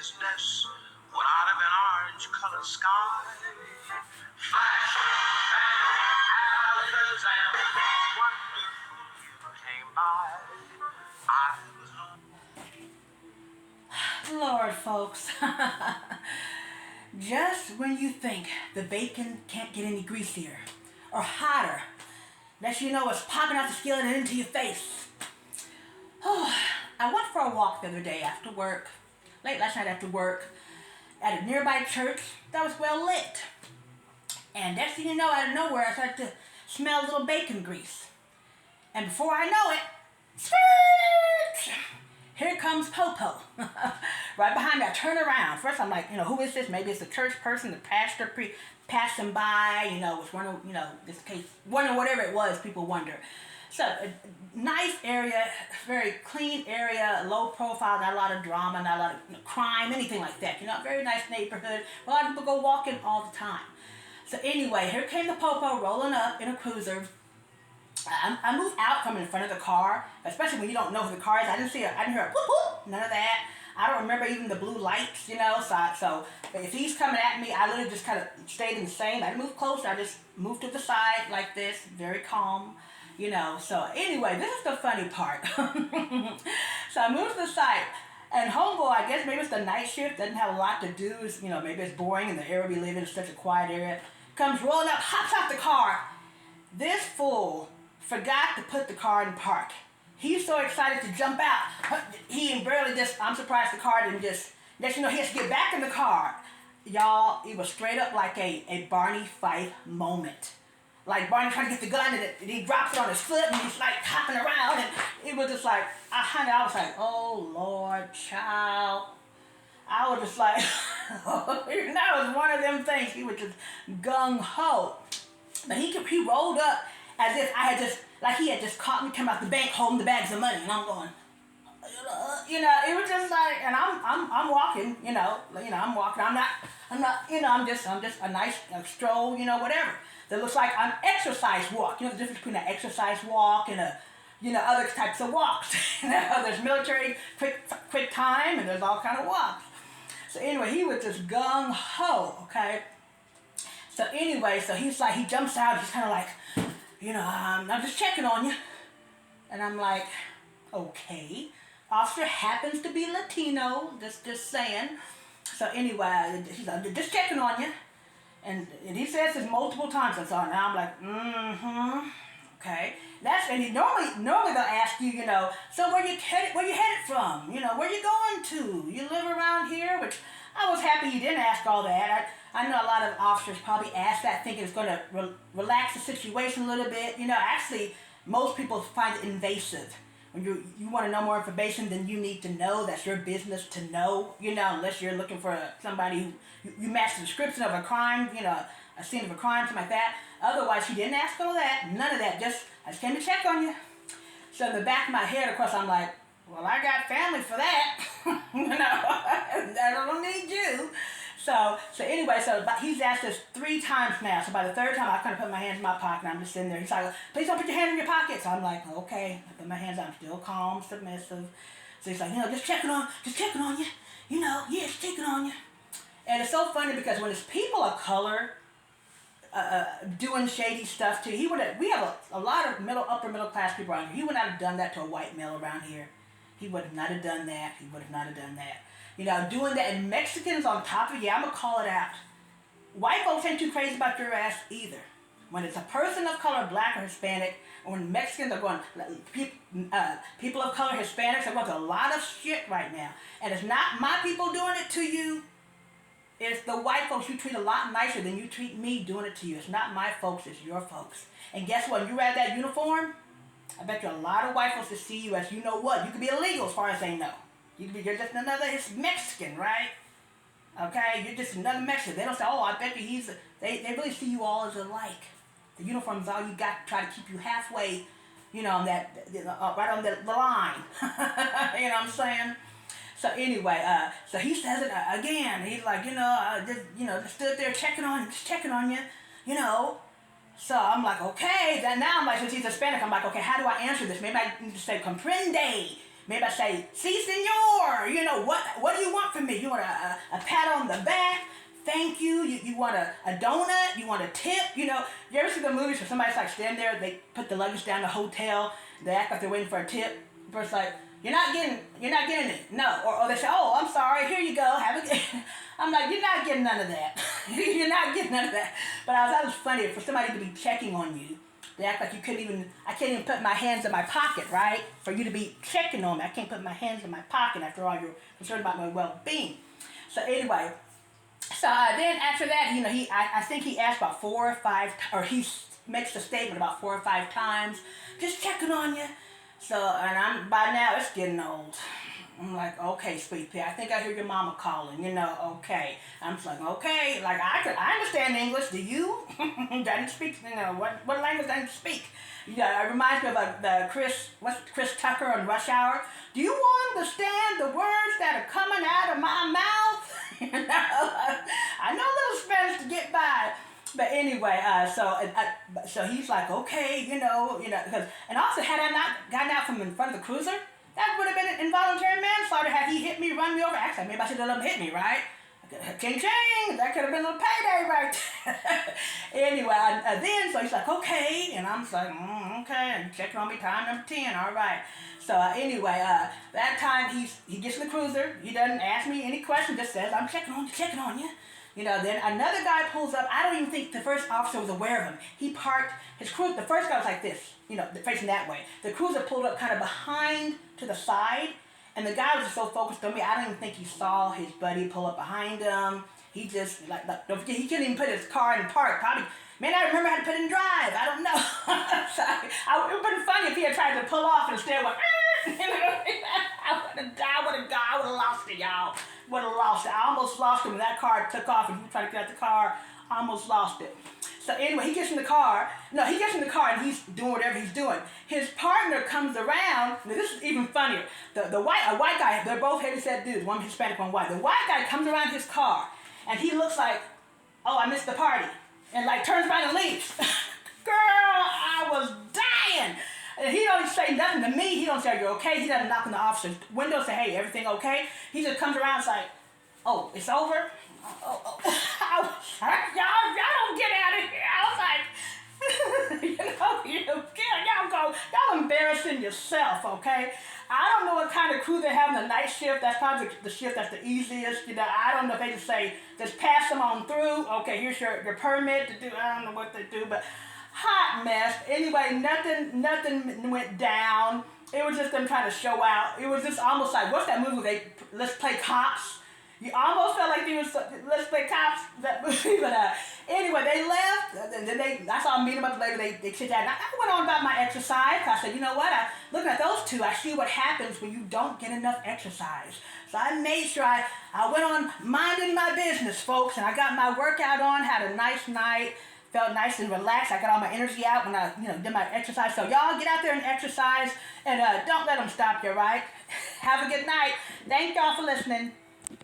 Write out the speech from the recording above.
business when out of an orange-colored sky, flashing Alakazam, wonderful you came by. I was Lord, folks. Just when you think the bacon can't get any greasier or hotter, that you know it's popping out the skillet and into your face. I went for a walk the other day after work, late last night after work, at a nearby church that was well lit. And next thing you know, out of nowhere, I started to smell a little bacon grease. And before I know it, skirt! Here comes Popo. Right behind me, I turn around. First I'm like, who is this? Maybe it's a church person, the pastor passing by, was wondering, this case, wondering whatever it was, people wonder. So, a nice area, very clean area, low profile, not a lot of drama, not a lot of crime, anything like that. Very nice neighborhood. A lot of people go walking all the time. So anyway, here came the Popo rolling up in a cruiser. I moved out from in front of the car, especially when you don't know who the car is. I didn't hear a whoop whoop, none of that. I don't remember even the blue lights, so if he's coming at me, I literally just kind of stayed in the same. I didn't move closer, I just moved to the side like this, very calm, So anyway, this is the funny part. So I moved to the side, and homeboy, I guess maybe it's the night shift, doesn't have a lot to do, maybe it's boring in the area we live in, it's such a quiet area, comes rolling up, hops out the car. This fool forgot to put the car in park. He's so excited to jump out. I'm surprised the car didn't just, he has to get back in the car. Y'all, it was straight up like a Barney Fife moment. Like Barney trying to get the gun and he drops it on his foot and he's like hopping around and it was just like, I was like, oh Lord, child. I was just like, that was one of them things. He was just gung-ho. But he rolled up as if he had just caught me coming out the bank holding the bags of money, and I'm going, it was just like, and I'm walking, I'm walking, I'm not, I'm just a nice stroll, whatever. That looks like an exercise walk. The difference between an exercise walk and other types of walks. There's military quick time, and there's all kind of walks. So anyway, he was just gung-ho, okay? So anyway, he jumps out, he's kind of like, I'm just checking on you. And I'm like, okay. Officer happens to be Latino, just saying. So anyway, he's like, just checking on you. And he says this multiple times, and so now I'm like, okay. And he normally they'll ask you, so where you headed from? Where you going to? You live around here? Which I was happy he didn't ask all that. I know a lot of officers probably ask that thinking it's going to relax the situation a little bit. Actually, most people find it invasive. When you want to know more information than you need to know, that's your business to know, unless you're looking for somebody who you match the description of a crime, a scene of a crime, something like that. Otherwise, he didn't ask all that, none of that, I just came to check on you. So in the back of my head, of course, I'm like, well, I got family for that. I don't need you. So anyway, but he's asked us 3 times now. So by the 3rd time, I kind of put my hands in my pocket. And I'm just sitting there. He's like, please don't put your hands in your pocket. So I'm like, okay. I put my hands out. I'm still calm, submissive. So he's like, just checking on you. Just checking on you. And it's so funny because when it's people of color doing shady stuff too, we have a lot of upper middle class people around here. He would not have done that to a white male around here. He would not have done that. Doing that, and Mexicans on top of it, I'm going to call it out. White folks ain't too crazy about your ass either. When it's a person of color, black or Hispanic, or when Mexicans are going, people of color, Hispanics are going through a lot of shit right now. And it's not my people doing it to you. It's the white folks you treat a lot nicer than you treat me doing it to you. It's not my folks, it's your folks. And guess what? You wear that uniform, I bet you a lot of white folks that see you as you know what. You could be illegal as far as they know. You're just another Mexican, right? Okay, you're just another Mexican. They don't say, oh, I bet you they really see you all as alike. The uniform is all you got to try to keep you halfway, on that, right on the line. You know what I'm saying? So anyway, so he says it again. He's like, just stood there checking on you, So I'm like, okay. Then now I'm like, since he's Hispanic, I'm like, okay, how do I answer this? Maybe I need to say comprende. Maybe I say, "Si, senor." You know, what do you want from me? You want a pat on the back? Thank you. You want a donut? You want a tip? You know, you ever see the movies where somebody's like standing there, they put the luggage down the hotel, they act like they're waiting for a tip. The person's like, you're not getting it. No. Or they say, "Oh, I'm sorry, here you go, have a good." I'm like, you're not getting none of that. You're not getting none of that. But I thought it was funny for somebody to be checking on you. They act like I can't even put my hands in my pocket, right? For you to be checking on me. I can't put my hands in my pocket after all you're concerned about my well-being. So anyway, so then after that, you know, I think he asked about 4 or 5, or he makes the statement about 4 or 5 times, just checking on you. So, and by now it's getting old. I'm like, okay, sweet pea, I think I hear your mama calling, you know, okay. I'm just like, okay, like I understand English, do you? I didn't speak, you know, what language I didn't speak? Yeah, it reminds me of Chris Tucker on Rush Hour. Do you understand the words that are coming out of my mouth? I know a little Spanish to get by. But anyway, so he's like, okay, because, and also had I not gotten out from in front of the cruiser, that would have been an involuntary manslaughter had he hit me, run me over. Actually, maybe I should have let him hit me, right? Ching ching, that could have been a little payday right there. Anyway, then, so he's like, okay, and I'm just like, okay, and checking on me, time number 10, all right. So anyway, that time he gets in the cruiser, he doesn't ask me any questions, just says, I'm checking on you. You know, then another guy pulls up. I don't even think the first officer was aware of him. He parked his cruiser. The first guy was like this, you know, facing that way. The cruiser pulled up kind of behind to the side, and the guy was just so focused on me, I don't even think he saw his buddy pull up behind him. He just, don't forget, he couldn't even put his car in park. Probably, man, I remember how to put it in drive. I don't know. Sorry. It would have been funny if he had tried to pull off and instead went, I would have lost it, y'all. Would have lost it. I almost lost him when that car took off and he was trying to get out the car. I almost lost it. So anyway, he gets in the car. No, he gets in the car and he's doing whatever he's doing. His partner comes around. Now this is even funnier. A white guy, they're both heavy-set dudes, one Hispanic, one white. The white guy comes around his car and he looks like, oh, I missed the party. And like turns around and leaves. Girl, I was dying. And he don't say nothing to me. He don't say, you're okay. He doesn't knock on the officer's window and say, hey, everything okay? He just comes around and say, oh, it's over? Y'all don't get out of here. I was like, y'all embarrassing yourself, okay? I don't know what kind of crew they have in the night shift. That's probably the shift that's the easiest. You know, I don't know if they just say, just pass them on through. Okay, here's your permit to do. I don't know what they do, but hot mess. Anyway, nothing went down. It was just them trying to show out. It was just almost like, what's that movie? Let's play cops. You almost felt like let's play cops, that movie. But anyway, they left. Then I saw them meet them up later. They sit down. I went on about my exercise. I said, you know what? Looking at those two, I see what happens when you don't get enough exercise. So I made sure I went on minding my business, folks, and I got my workout on, had a nice night. Felt nice and relaxed. I got all my energy out when I, did my exercise. So y'all get out there and exercise, and don't let them stop you, right? Have a good night. Thank y'all for listening.